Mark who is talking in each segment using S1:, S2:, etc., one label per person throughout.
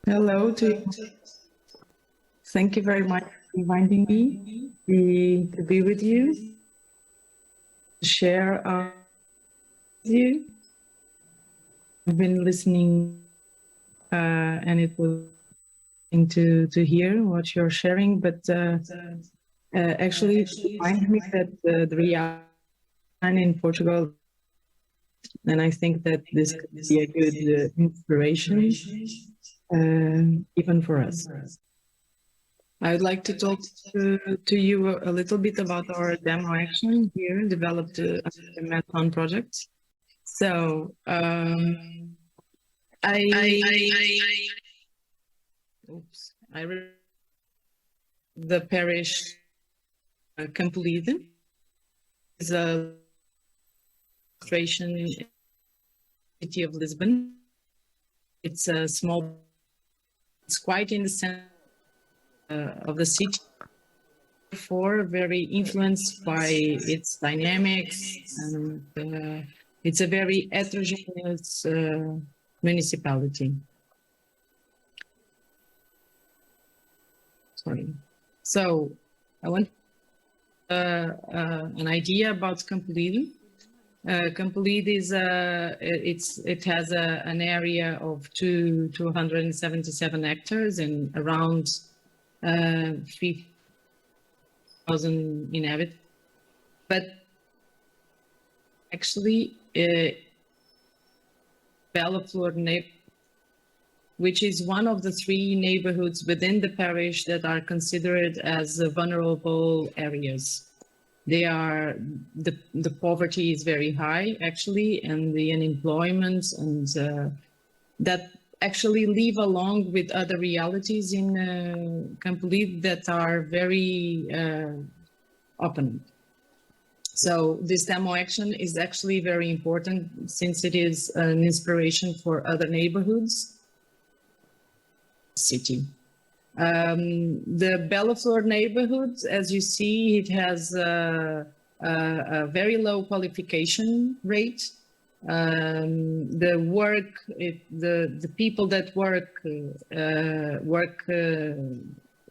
S1: Hello to you. Thank you very much for inviting me to be with you, to share with you. I've been listening and it was interesting to hear what you're sharing, but actually it reminds me that the reality in Portugal, and I think that this could be a good inspiration even for us. I would like to talk to you a little bit about our demo action here, developed under the MedTOWN project. So I the parish Campolide is a illustration in the city of Lisbon. It's a small, it's quite in the center of the city, therefore very influenced by its dynamics, and it's a very heterogeneous municipality. Sorry. So I want an idea about Campolide. Campolide is it has an area of 277 hectares and around 3,000 inhabitants, but actually Bela Flor, which is one of the 3 neighborhoods within the parish that are considered as vulnerable areas. They are, the poverty is very high actually, and the unemployment, and that actually live along with other realities in Campolide that are very open. So this demo action is actually very important since it is an inspiration for other neighborhoods. City. The Bela Flor neighborhood, as you see, it has a very low qualification rate. The people that work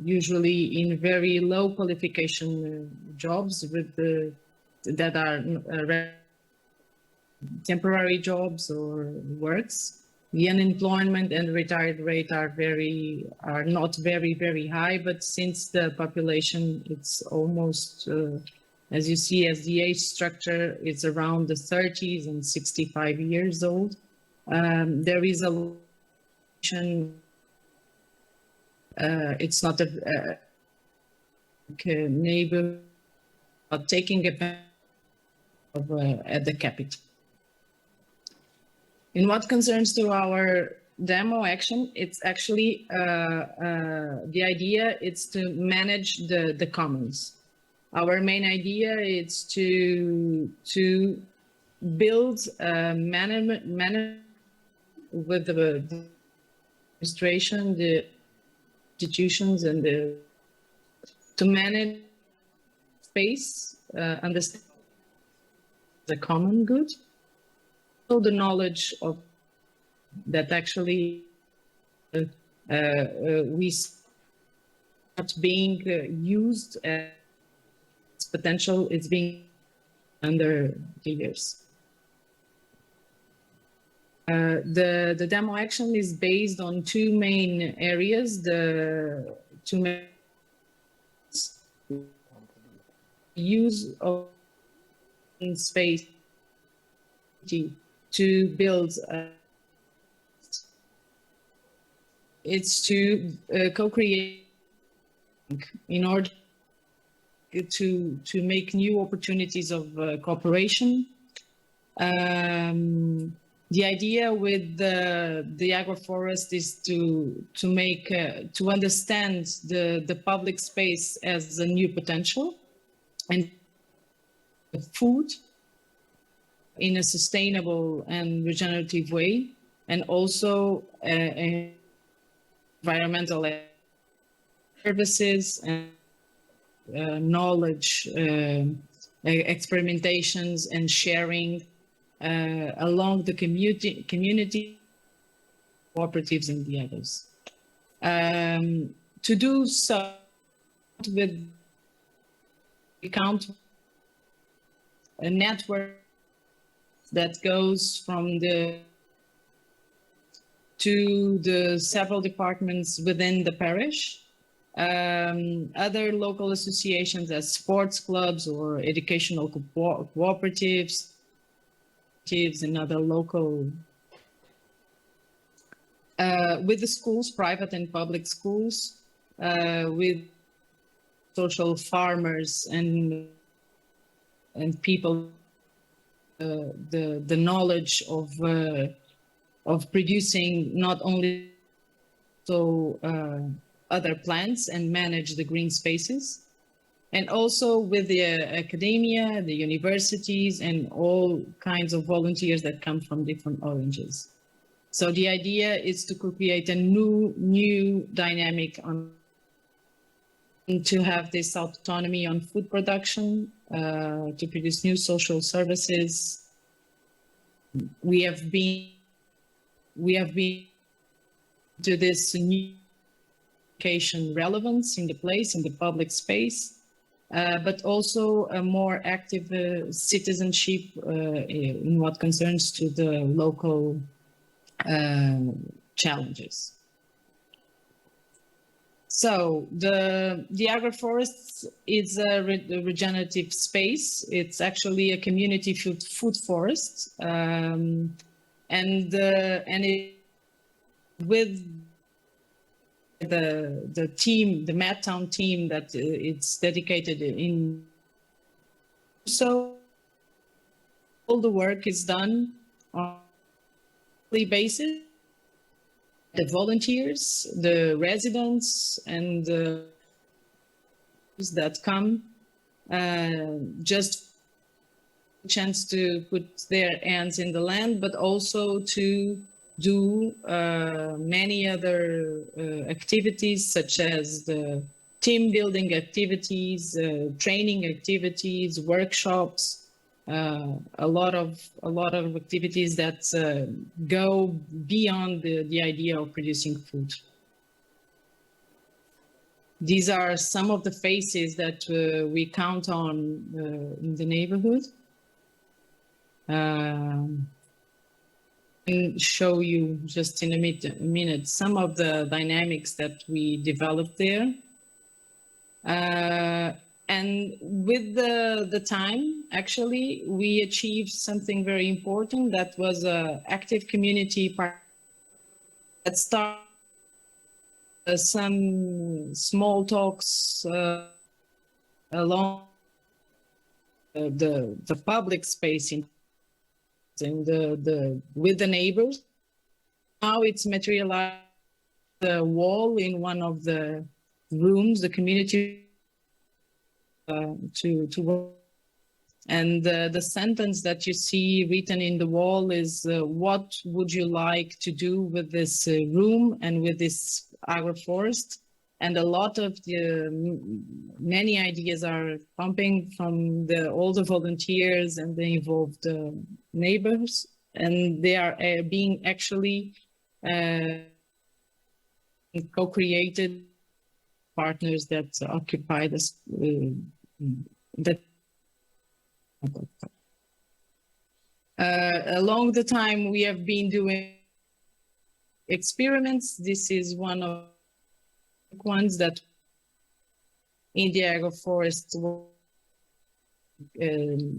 S1: usually in very low qualification jobs that are temporary jobs or works. The unemployment and retired rate are not very high, but since the population, it's almost, as you see, as the age structure is around the 30s and 65 years old, there is a it's not a neighbor taking advantage of at the capital. In what concerns to our demo action, it's actually the idea is to manage the commons. Our main idea is to build management with the administration, the institutions, and to manage space, understand the common good. So the knowledge of that actually we start being used as potential is being under the years. The demo action is based on 2 main areas. The 2 main use of space to build it's to co-create in order to make new opportunities of cooperation. The idea with the agroforest is to make to understand the public space as a new potential and food in a sustainable and regenerative way, and also environmental services and knowledge, experimentations and sharing along the community, cooperatives and the others. To do so, with count a network that goes from to the several departments within the parish, other local associations as sports clubs or educational cooperatives, and other local, with the schools, private and public schools, with social farmers and people, the knowledge of producing not only other plants and manage the green spaces, and also with the academia, the universities, and all kinds of volunteers that come from different origins. So the idea is to create a new dynamic to have this autonomy on food production, to produce new social services. We have been to this new education relevance in the place, in the public space, but also a more active citizenship in what concerns to the local challenges. So the agroforest is a regenerative space. It's actually a community food forest, and it, with the team, the MedTOWN team that it's dedicated in. So all the work is done on a daily basis. The volunteers, the residents, and the that come just a chance to put their hands in the land, but also to do many other activities, such as the team building activities, training activities, workshops. A lot of activities that go beyond the idea of producing food. These are some of the faces that we count on in the neighborhood. And show you just in a minute some of the dynamics that we developed there. And with the time, actually, we achieved something very important. That was an active community part that started some small talks along the public space in with the neighbors. Now it's materialized the wall in one of the rooms, the community. To work. And the sentence that you see written in the wall is, what would you like to do with this room and with this agroforest? And a lot of many ideas are pumping from all the volunteers and the involved neighbors, and they are being actually co-created partners that occupy this. Along the time, we have been doing experiments. This is one of the ones that in the agroforest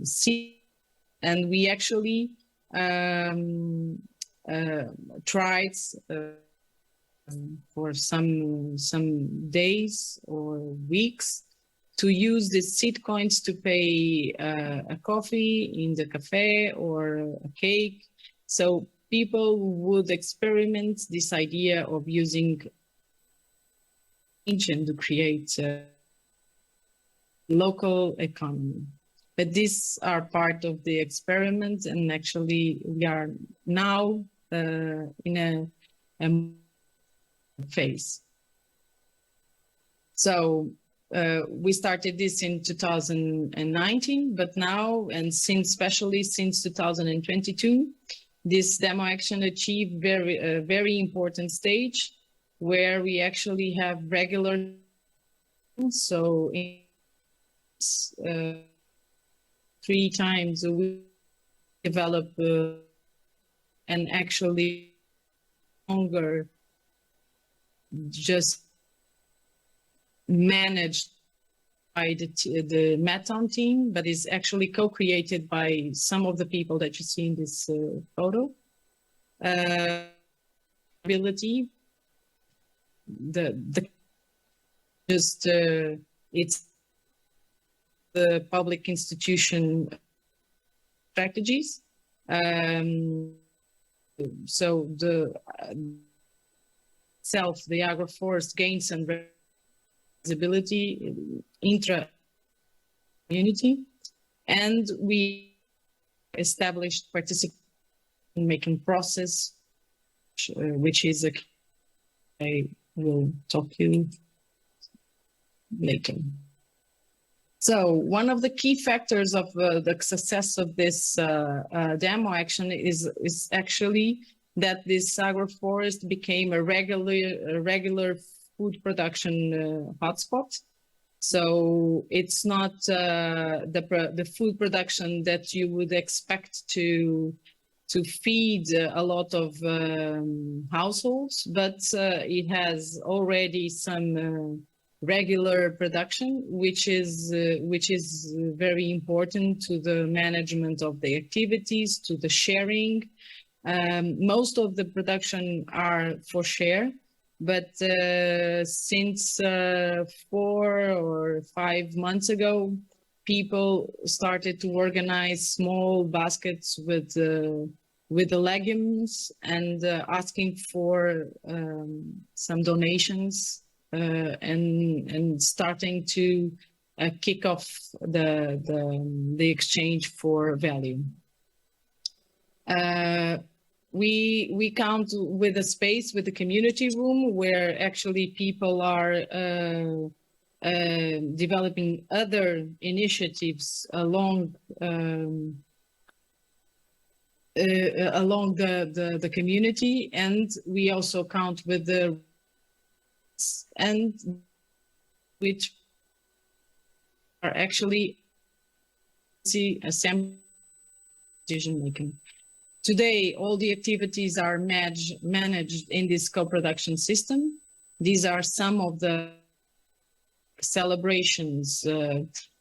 S1: see, and we actually tried for some days or weeks to use the seed coins to pay a coffee in the cafe or a cake. So people would experiment this idea of using ancient to create a local economy. But these are part of the experiment, and actually we are now in a phase. So we started this in 2019, but now, and especially since 2022, this demo action achieved very important stage. where we actually have regular, so in 3 times a week develop and actually longer just managed by the MedTOWN team, but is actually co-created by some of the people that you see in this photo. Ability, it's the public institution strategies. So the the agroforest gains some visibility intra community, and we established participation making process, which is I will talk to you later. So one of the key factors of the success of this demo action is actually that this agroforest became a regular food production hotspot. So it's not the food production that you would expect to feed a lot of households, but it has already some regular production, which is very important to the management of the activities, to the sharing. Most of the production are for share, but since 4 or 5 months ago, people started to organize small baskets with the legumes and asking for some donations and starting to kick off the exchange for value. We count with a space, with the community room, where actually people are developing other initiatives along the community, and we also count with the which are actually assembly decision making. Today, all the activities are managed in this co-production system. These are some of the celebrations,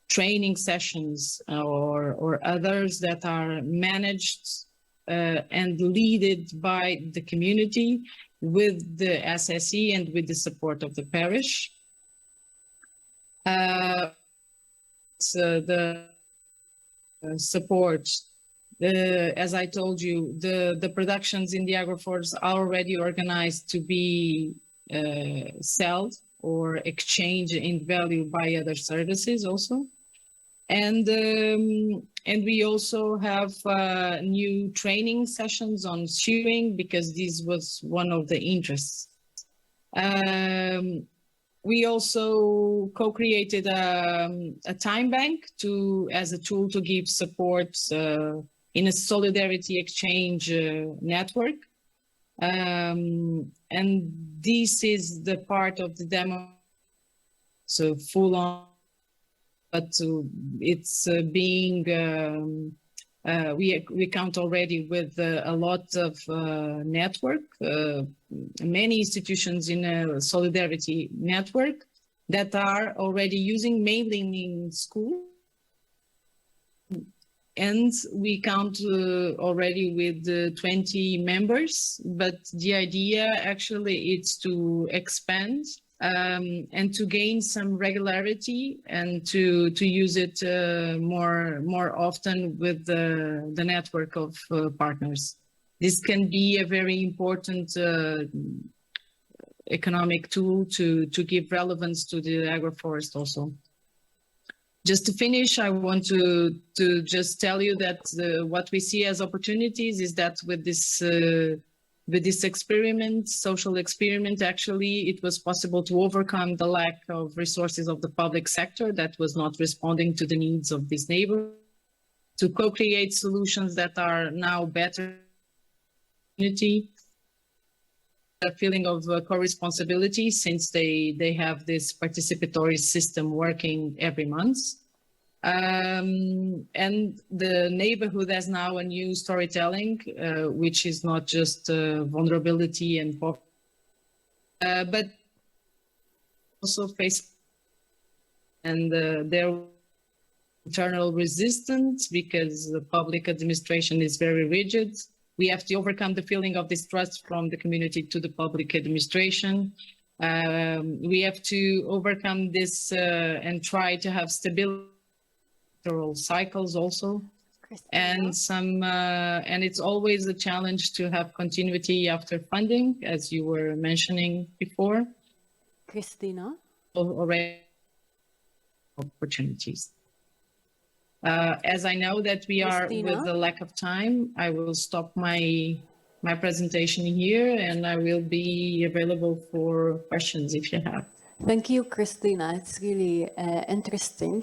S1: training sessions, or others that are managed and led by the community with the SSE and with the support of the parish. So the support, as I told you, the productions in the agroforest are already organized to be sold or exchanged in value by other services also. And we also have new training sessions on shearing, because this was one of the interests. We also co-created a time bank as a tool to give support in a solidarity exchange network. And this is the part of the demo, so full on, but it's being, we count already with a lot of network, many institutions in a solidarity network that are already using mailing in school. And we count already with 20 members, but the idea actually is to expand and to gain some regularity and to use it more often with the network of partners. This can be a very important economic tool to give relevance to the agroforest also. Just to finish, I want to just tell you that what we see as opportunities is that with this experiment, social experiment, actually, it was possible to overcome the lack of resources of the public sector that was not responding to the needs of this neighborhood, to co-create solutions that are now better community, a feeling of co-responsibility since they have this participatory system working every month. And the neighborhood has now a new storytelling, which is not just vulnerability and poverty, but also face and their internal resistance because the public administration is very rigid. We have to overcome the feeling of distrust from the community to the public administration. We have to overcome this and try to have stability cycles also.
S2: Christina.
S1: And it's always a challenge to have continuity after funding, as you were mentioning before.
S2: Christina.
S1: Already opportunities. As I know that we are with the lack of time, I will stop my presentation here and I will be available for questions if you have.
S2: Thank you, Christina. It's really interesting.